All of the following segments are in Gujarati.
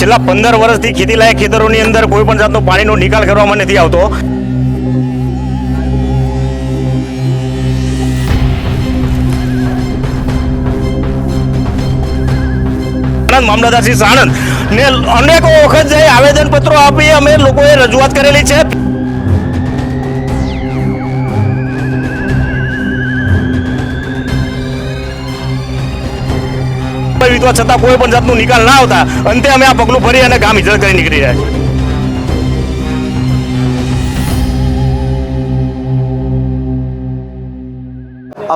છેલ્લા 15 વર્ષથી ખેતીલાયક ખેતરોની અંદર કોઈ પણ જાતનો પાણીનો નિકાલ કરવામાં નથી આવતો। મામલતદાર શ્રી સાણંદ ને અનેકો વખત જે આવેદનપત્રો આપી અમે લોકોએ રજૂઆત કરેલી છે। વિધવા છતાં કોઈ પણ જાતનો નિકાલ ના આવતા અંતે અમે આ પગલું ભરી અને ગામ ઇજરત કરી નીકળી રહ્યા છીએ।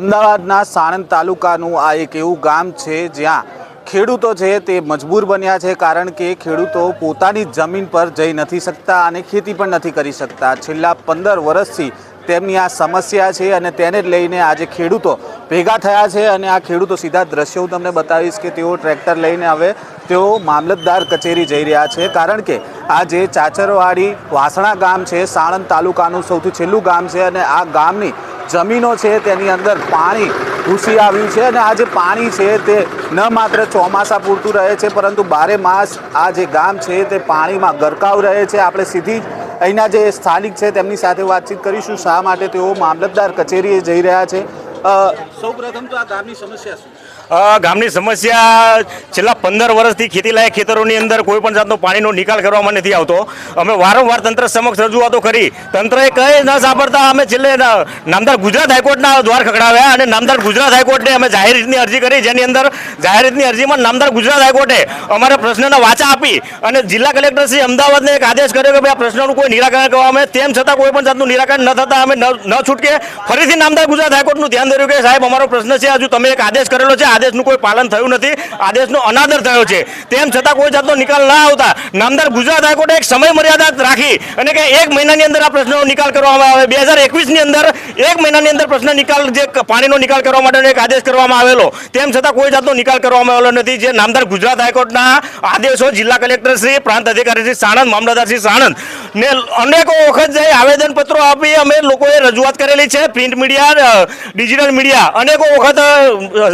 અમદાવાદના સાણંદ તાલુકાનું આ એક એવું ગામ છે જ્યાં ખેડૂતો છે તે મજબૂર બન્યા છે, કારણ કે ખેડૂતો પોતાની જમીન પર જઈ નથી શકતા અને ખેતી પણ નથી કરી શકતા। છેલ્લા 15 વર્ષથી તેમની આ સમસ્યા છે અને તેને લઈને આજે ખેડૂતો ભેગા થયા છે અને આ ખેડૂતો સીધા દ્રશ્યો હું તમને બતાવીશ કે તેઓ ટ્રેક્ટર લઈને હવે તેઓ મામલતદાર કચેરી જઈ રહ્યા છે, કારણ કે આ જે ચાચરવાડી વાસણા ગામ છે સાણંદ તાલુકાનું સૌથી છેલ્લું ગામ છે અને આ ગામની જમીનો છે તેની અંદર પાણી ઘૂસી આવ્યું છે અને આ જે પાણી છે તે ન માત્ર ચોમાસા પૂરતું રહે છે પરંતુ 12 માસ આ જે ગામ છે તે પાણીમાં ગરકાવ રહે છે। આપણે સીધી અહીંના જે સ્થાનિક છે તેમની સાથે વાતચીત કરીશું શા માટે તેઓ મામલતદાર કચેરીએ જઈ રહ્યા છે। સૌપ્રથમ તો આ ગામની સમસ્યા શું? ગામની સમસ્યા છેલ્લા 15 વર્ષથી ખેતીલાયક ખેતરોની અંદર કોઈ પણ જાતનો પાણીનો નિકાલ કરવામાં નથી આવતો। અમે વારંવાર તંત્ર સમક્ષ રજૂઆતો કરી, તંત્રએ કંઈ ન સાંભળતા અમે છેલ્લે નામદાર ગુજરાત હાઈકોર્ટના દ્વાર ખખડાવ્યા અને નામદાર ગુજરાત હાઈકોર્ટને અમે જાહેર રીતની અરજી કરી, જેની અંદર જાહેર રીતની અરજીમાં નામદાર ગુજરાત હાઈકોર્ટે અમારા પ્રશ્નના વાચા આપી અને જિલ્લા કલેક્ટર શ્રી અમદાવાદને એક આદેશ કર્યો કે ભાઈ આ પ્રશ્નનું કોઈ નિરાકરણ કરવામાં આવે। તેમ છતાં કોઈ પણ જાતનું નિરાકરણ ન થતાં અમે ન છૂટકે ફરીથી નામદાર ગુજરાત હાઈકોર્ટનું ધ્યાન દોર્યું કે સાહેબ અમારો પ્રશ્ન છે, હજુ તમે એક આદેશ કરેલો છે, આદેશનું કોઈ પાલન થયું નથી, આદેશનો અનાદર થયો છે। તેમ છતાં કોઈ જાતનો નિકાલ ના આવતા નામદાર ગુજરાત હાઈકોર્ટે એક સમય મર્યાદા રાખી અને કે 1 મહિનાની અંદર આ પ્રશ્નનો નિકાલ કરવામાં આવે। 2021ની અંદર 1 મહિનાની અંદર પ્રશ્ન નિકાલ જે પાણીનો નિકાલ કરવા માટેનો એક આદેશ કરવામાં આવેલો, તેમ છતાં કોઈ જાતનો નિકાલ કરવામાં આવેલો નથી। જે નામદાર ગુજરાત હાઈકોર્ટના આદેશો જિલ્લા કલેક્ટર શ્રી, પ્રાંત અધિકારી શ્રી સાણંદ, મામલતદાર શ્રી સાણંદ ને અનેકો વખત જે આવેદનપત્રો આપી અમે લોકોએ રજૂઆત કરેલી છે। પ્રિન્ટ મીડિયા, ડિજિટલ મીડિયા અનેકો વખત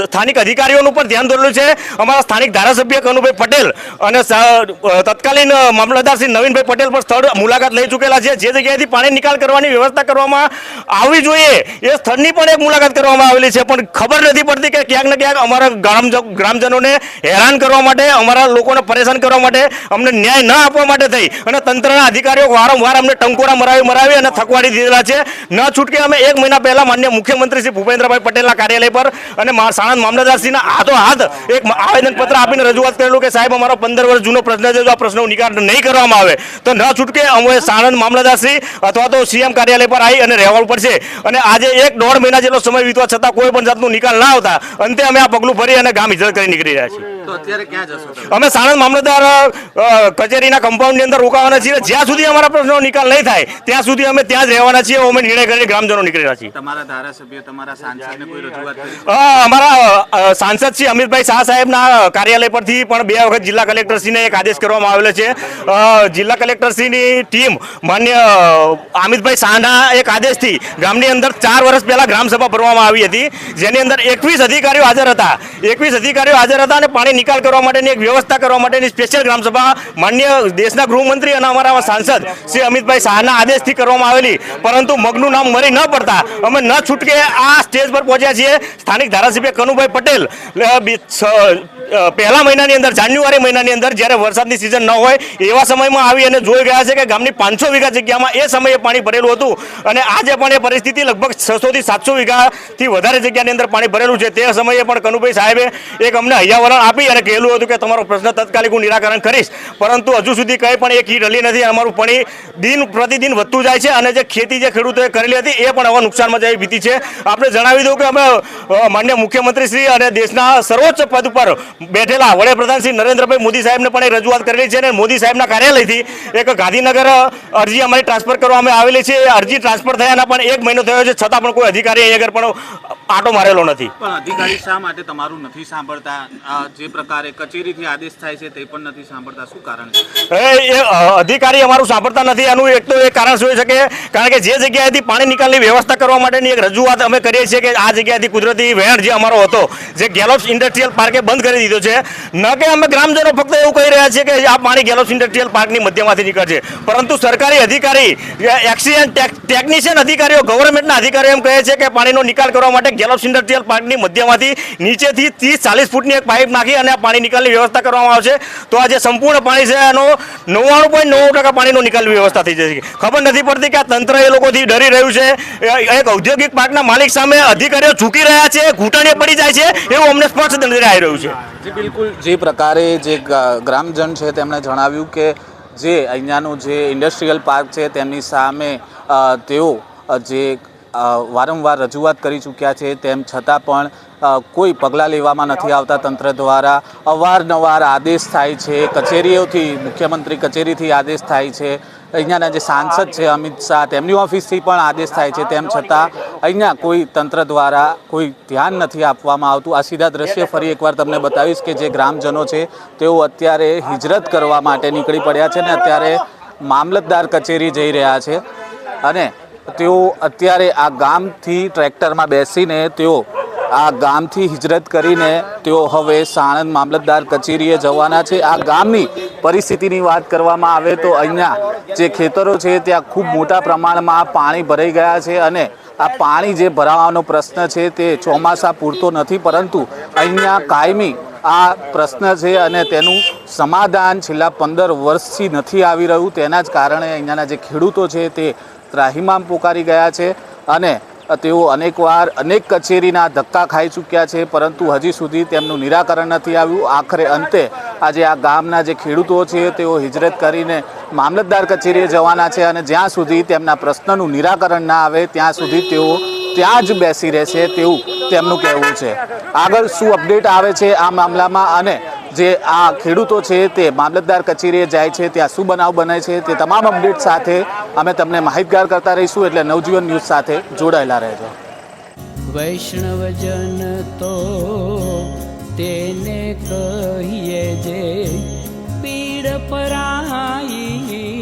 સ્થાનિક અધિકારીઓનું પણ ધ્યાન દોરેલું છે। અમારા સ્થાનિક ધારાસભ્ય કનુભાઈ પટેલ અને તત્કાલીન મામલતદાર શ્રી નવીનભાઈ પટેલ પણ સ્થળ મુલાકાત લઈ ચૂકેલા છે। જે જગ્યાએથી પાણી નિકાલ કરવાની વ્યવસ્થા કરવામાં આવવી જોઈએ એ સ્થળની પણ એક મુલાકાત કરવામાં આવેલી છે, પણ ખબર નથી પડતી કે ક્યાંક ને ક્યાંક અમારા ગ્રામજનોને હેરાન કરવા માટે, અમારા લોકોને પરેશાન કરવા માટે, અમને ન્યાય ન આપવા માટે થઈ અને તંત્રના અધિકારીઓ વારંવાર અમને ટંકોરા મરાવી અને થકવાડી દીધેલા છે। ન છૂટકે અમે 1 મહિના પહેલા માન્ય મુખ્યમંત્રી શ્રી ભૂપેન્દ્રભાઈ પટેલના કાર્યાલય પર અને સાણંદ મામલતદારશ્રીના હાથ એક આવેદનપત્ર આપીને રજૂઆત કરેલું કે સાહેબ અમારો 15 વર્ષ જૂનો પ્રશ્ન છે, જો આ પ્રશ્નનો નિકાલ નહીં કરવામાં આવે તો ન છૂટકે અમે સાણંદ મામલતદારશ્રી અથવા તો સીએમ કાર્યાલય પર આવી અને રહેવાનું પડશે। અને આજે 1-1.5 મહિના જેટલો સમય વીતવા છતાં કોઈ પણ જાતનો નિકાલ ના આવતા અંતે અમે આ પગલું ભરી અને ગામ ઇજરત કરી નીકળી રહ્યા છીએ। તો અત્યારે ક્યાં જશો? અમે સાણંદ મામલતદાર કચેરીના કમ્પાઉન્ડની અંદર રોકાવાના છીએ। જ્યાં સુધી અમારા પ્રશ્નનો નિકાલ નહીં થાય ત્યાં સુધી અમે ત્યાં જ રહેવાના છીએ। અમે નિર્ણય કરીને ગ્રામજનો નીકળી રહ્યા છીએ। તમારા ધારાસભ્ય, તમારા સાંસદને કોઈ રજૂઆત કરી? અમારા સાંસદ શ્રી અમિતભાઈ શાહ સાહેબના કાર્યાલય પરથી પણ 2 વખત જિલ્લા કલેક્ટરશ્રીને એક આદેશ કરવામાં આવેલો છે। જિલ્લા કલેક્ટરશ્રીની ટીમ માન્ય અમિતભાઈ શાહના એક આદેશથી ગામની અંદર 4 વર્ષ પહેલા ગ્રામસભા ભરવામાં આવી હતી, જેની અંદર 21 અધિકારીઓ હાજર હતા। 21 અધિકારીઓ હાજર હતા અને પાણી નિકાલ કરવા માટેની એક વ્યવસ્થા કરવા માટેની સ્પેશિયલ ગ્રામસભા માન્ય દેશના ગૃહમંત્રી અને અમારા સાંસદ શ્રી અમિતભાઈ શાહના આદેશથી કરવામાં આવેલી, પરંતુ મગનું નામ મરી ન પડતા અમે ન છૂટકે આ સ્ટેજ પર પહોંચ્યા છીએ। સ્થાનિક ધારાસભ્ય કનુભાઈ પટેલ પહેલા મહિનાની અંદર, જાન્યુઆરી મહિનાની અંદર જ્યારે વરસાદની સિઝન ન હોય એવા સમયમાં આવી અને જોઈ ગયા છે કે ગામની 500 વીઘા જગ્યામાં એ સમયે પાણી ભરેલું હતું અને આજે પણ એ પરિસ્થિતિ લગભગ 600 થી 700 વીઘાથી વધારે જગ્યાની અંદર પાણી ભરેલું છે। તે સમયે પણ કનુભાઈ સાહેબે એક અમને હૈયાવરણ આપી અને કહેલું હતું કે તમારો પ્રશ્ન તાત્કાલિક હું નિરાકરણ કરીશ, પરંતુ હજુ સુધી કંઈ પણ એક ઈટ હલી નથી। અમારું પાણી દિન પ્રતિદિન વધતું જાય છે અને જે ખેતી જે ખેડૂતોએ કરેલી હતી એ પણ હવે નુકસાનમાં જઈ ભીતી છે। આપણે જણાવી દઉં કે અમે માન્ય મુખ્યમંત્રી શ્રી અને દેશના સર્વોચ્ચ પદ પર બેઠેલા વડાપ્રધાન શ્રી નરેન્દ્રભાઈ મોદી સાહેબને પણ એક રજૂઆત કરેલી છે અને મોદી સાહેબના કાર્યાલયથી એક ગાંધીનગર અરજી અમારી ટ્રાન્સફર કરવામાં આવેલી છે। અરજી ટ્રાન્સફર થયાના પણ 1 મહિનો થયો છે, છતાં પણ કોઈ અધિકારી અહીં આગળ પણ આટો મારેલો નથી। પણ અધિકારી શા માટે તમારું નથી સાંભળતા? જે પ્રકારે કચેરીથી આદેશ થાય છે તે પણ નથી સાંભળતા, શું કારણ છે? એ અધિકારી અમારું સાંભળતા નથી. એનું એક તો એક કારણ હોઈ શકે, કારણ કે જે જગ્યાએથી પાણી નિકાલની વ્યવસ્થા કરવા માટેની એક રજૂઆત અમે કરીએ છીએ કે આ જગ્યાએથી કુદરતી વહેણ જે અમારો હતો, જે ગેલોપ્સ ઇન્ડસ્ટ્રીયલ પાર્કે બંધ કરી દીધો છે. ન કે અમે ગ્રામજનો ફક્ત એવું કહી રહ્યા છીએ કે આ પાણી ગેલોપ્સ ઇન્ડસ્ટ્રીયલ પાર્કની મધ્યમાંથી નીકળશે, પરંતુ સરકારી અધિકારી, એક્સિડન્ટ ટેકનિશિયન અધિકારીઓ, ગવર્મેન્ટના અધિકારીઓ એમ કહે છે કે પાણીનો નિકાલ કરવા માટે ગેલોપ્સ ઇન્ડસ્ટ્રીયલ પાર્કની મધ્યમાંથી નીચેથી 30-40 ફૂટની એક પાઇપ નાખી અને આ પાણી નિકાલની વ્યવસ્થા કરવામાં આવશે. તો આ જે સંપૂર્ણ પાણી છે એનો 99.99% પાણીનો નિકાલની વ્યવસ્થા થઈ જશે. ખબર નથી પડતી કે આ તંત્ર એ લોકોથી ડરી રહ્યું છે. એક ઔદ્યોગિક પાર્કના માલિક સામે અધિકારીઓ ઝૂકી રહ્યા છે, ઘૂંટણીએ પડી જાય છે, એવું અમને સ્પષ્ટ નજરે આવી રહ્યું છે. જે બિલકુલ જે પ્રકારે જે ગ્રામજન છે તેમણે જણાવ્યું કે જે અહીંયાનું જે ઇન્ડસ્ટ્રીયલ પાર્ક છે તેમની સામે તેઓ જે વારંવાર રજૂઆત કરી ચૂક્યા છે, તેમ છતાં પણ કોઈ પગલાં લેવામાં નથી આવતા. તંત્ર દ્વારા અવારનવાર આદેશ થાય છે, કચેરીઓથી, મુખ્યમંત્રી કચેરીથી આદેશ થાય છે, અહીંયાના જે સાંસદ છે અમિત શાહ તેમની ઓફિસથી પણ આદેશ થાય છે, તેમ છતાં અહીંયા કોઈ તંત્ર દ્વારા કોઈ ધ્યાન નથી આપવામાં આવતું. આ સીધા દ્રશ્ય ફરી એકવાર તમને બતાવીશ કે જે ગ્રામજનો છે તેઓ અત્યારે હિજરત કરવા માટે નીકળી પડ્યા છે ને અત્યારે મામલતદાર કચેરી જઈ રહ્યા છે અને તેઓ અત્યારે આ ગામથી ટ્રેક્ટરમાં બેસીને તેઓ આ ગામથી હિજરત કરીને તેઓ હવે સાણંદ મામલતદાર કચેરીએ જવાના છે. આ ગામની પરિસ્થિતિની વાત કરવામાં આવે તો અહીંયા જે ખેતરો છે ત્યાં ખૂબ મોટા પ્રમાણમાં પાણી ભરાઈ ગયા છે અને આ પાણી જે ભરાવાનો પ્રશ્ન છે તે ચોમાસા પૂરતો નથી, પરંતુ અહીંયા કાયમી આ પ્રશ્ન છે અને તેનું સમાધાન છેલ્લા 15 વર્ષથી નથી આવી રહ્યું. તેના જ કારણે અહીંયાના જે ખેડૂતો છે તે ત્રાહિમામ પોકારી ગયા છે અને તેઓ અનેકવાર અનેક કચેરીના ધક્કા ખાઈ ચૂક્યા છે, પરંતુ હજી સુધી તેમનું નિરાકરણ નથી આવ્યું. આખરે અંતે આજે આ ગામના જે ખેડૂતો છે તેઓ હિજરત કરીને મામલતદાર કચેરીએ જવાના છે અને જ્યાં સુધી તેમના પ્રશ્નનું નિરાકરણ ના આવે ત્યાં સુધી તેઓ ત્યાં જ બેસી રહેશે તેવું તેમનું કહેવું છે. આગળ શું અપડેટ આવે છે આ મામલામાં અને જે આ ખેડૂતો છે તે મામલતદાર કચેરીએ જાય છે ત્યાં શું બનાવ બને છે તે તમામ અપડેટ સાથે અમે તમને માહિતગાર કરતા રહીશું, એટલે નવજીવન ન્યૂઝ સાથે જોડાયેલા રહેજો. વૈષ્ણવજન તો તેને કહીએ જે પીડ પરાઈ